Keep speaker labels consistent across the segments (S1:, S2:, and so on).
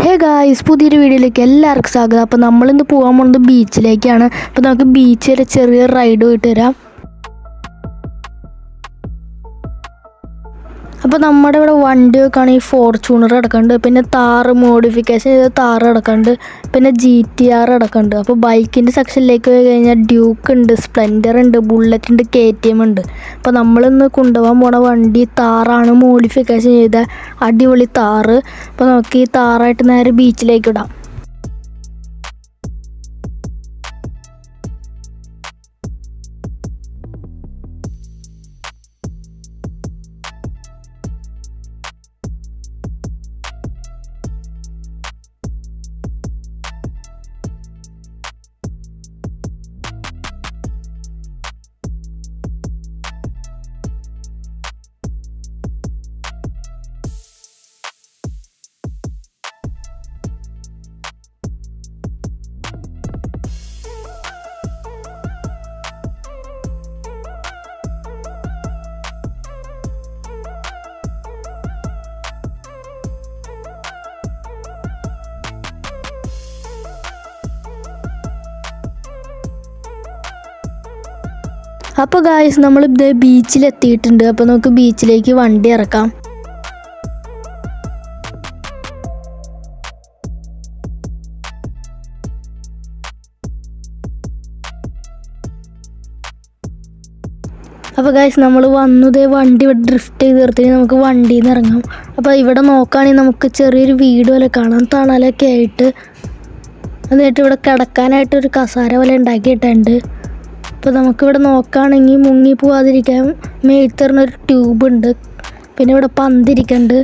S1: Hey guys, പുതിയൊരു വീഡിയോയിലേക്ക് എല്ലാവർക്കും സ്വാഗതം. അപ്പോൾ നമ്മളിന്ന് പോകാൻ പോകുന്നത് ബീച്ചിലേക്കാണ്. അപ്പോൾ നമുക്ക് ബീച്ച് വരെ ചെറിയ റൈഡ് പോയിട്ട് വരാം. അപ്പോൾ നമ്മുടെ ഇവിടെ വണ്ടിയൊക്കെ ആണെങ്കിൽ ഫോർച്യൂണർ കിടക്കുന്നുണ്ട്, പിന്നെ താറ് മോഡിഫിക്കേഷൻ ചെയ്ത താറ് കിടക്കുന്നുണ്ട്, പിന്നെ GTR കിടക്കുന്നുണ്ട്. അപ്പോൾ ബൈക്കിൻ്റെ സെക്ഷനിലേക്ക് പോയി കഴിഞ്ഞാൽ ഡ്യൂക്ക് ഉണ്ട്, സ്പ്ലെൻഡർ ഉണ്ട്, ബുള്ളറ്റ് ഉണ്ട്, KTM ഉണ്ട്. അപ്പോൾ നമ്മളിന്ന് കൊണ്ടുപോകാൻ പോണ വണ്ടി താറാണ്, മോഡിഫിക്കേഷൻ ചെയ്ത അടിപൊളി താറ്. അപ്പോൾ നമുക്ക് ഈ താറായിട്ട് നേരെ ബീച്ചിലേക്ക് ഇടാം. അപ്പോൾ ഗായ്സ്, നമ്മൾ ഇത് ബീച്ചിലെത്തിയിട്ടുണ്ട്. അപ്പോൾ നമുക്ക് ബീച്ചിലേക്ക് വണ്ടി ഇറക്കാം. അപ്പോൾ ഗായ്സ്, നമ്മൾ വന്നത് വണ്ടി ഇവിടെ ഡ്രിഫ്റ്റ് ചെയ്ത് നിർത്തി നമുക്ക് വണ്ടിയിൽ നിന്ന് ഇറങ്ങാം. അപ്പോൾ ഇവിടെ നോക്കുകയാണെങ്കിൽ നമുക്ക് ചെറിയൊരു വീട് പോലെ കാണാം, തണലൊക്കെ ആയിട്ട്. എന്നിട്ട് ഇവിടെ കിടക്കാനായിട്ട് ഒരു കസാര പോലെ ഉണ്ടാക്കിയിട്ടുണ്ട്. അപ്പോൾ നമുക്കിവിടെ നോക്കുകയാണെങ്കിൽ മുങ്ങി പോവാതിരിക്കാൻ മേത്തറിനൊരു ട്യൂബ് ഉണ്ട്, പിന്നെ ഇവിടെ പന്തിരിക്കുന്നുണ്ട്.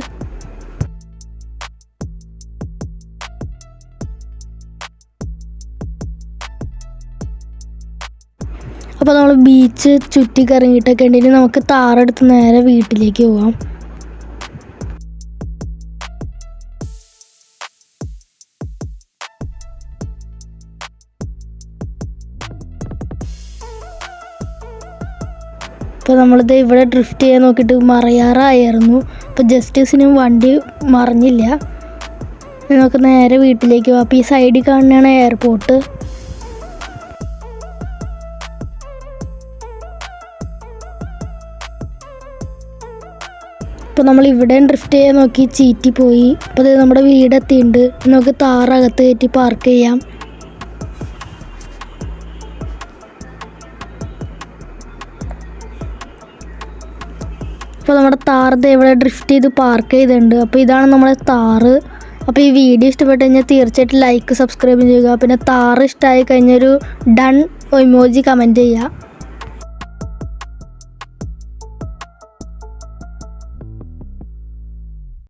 S1: അപ്പോൾ നമ്മൾ ബീച്ച് ചുറ്റി കറങ്ങിയിട്ടൊക്കെ ഉണ്ടെങ്കിൽ നമുക്ക് താറെടുത്ത് നേരെ വീട്ടിലേക്ക് പോവാം. അപ്പോൾ നമ്മളിത് ഇവിടെ ഡ്രിഫ്റ്റ് ചെയ്യാൻ നോക്കിയിട്ട് മറയാറായിരുന്നു. അപ്പോൾ ജസ്റ്റിസിനും വണ്ടി മറിഞ്ഞില്ല. നമുക്ക് നേരെ വീട്ടിലേക്ക് പോകാം. അപ്പോൾ ഈ സൈഡിൽ കാണുന്നതാണ് എയർപോർട്ട്. അപ്പോൾ നമ്മൾ ഇവിടെയും ഡ്രിഫ്റ്റ് ചെയ്യാൻ നോക്കി ചീറ്റി പോയി. അപ്പോൾ ഇത് നമ്മുടെ വീടെത്തിയിട്ടുണ്ട്. നമുക്ക് താറകത്ത് കയറ്റി പാർക്ക് ചെയ്യാം. അപ്പോൾ നമ്മുടെ താറ് ഇവിടെ ഡ്രിഫ്റ്റ് ചെയ്ത് പാർക്ക് ചെയ്തിട്ടുണ്ട്. അപ്പോൾ ഇതാണ് നമ്മുടെ താറ്. അപ്പോൾ ഈ വീഡിയോ ഇഷ്ടപ്പെട്ട് കഴിഞ്ഞാൽ തീർച്ചയായിട്ടും ലൈക്ക്, സബ്സ്ക്രൈബ് ചെയ്യുക. പിന്നെ താറ് ഇഷ്ടമായി കഴിഞ്ഞൊരു ഡൺ ഇമോജി കമൻറ്റ് ചെയ്യുക.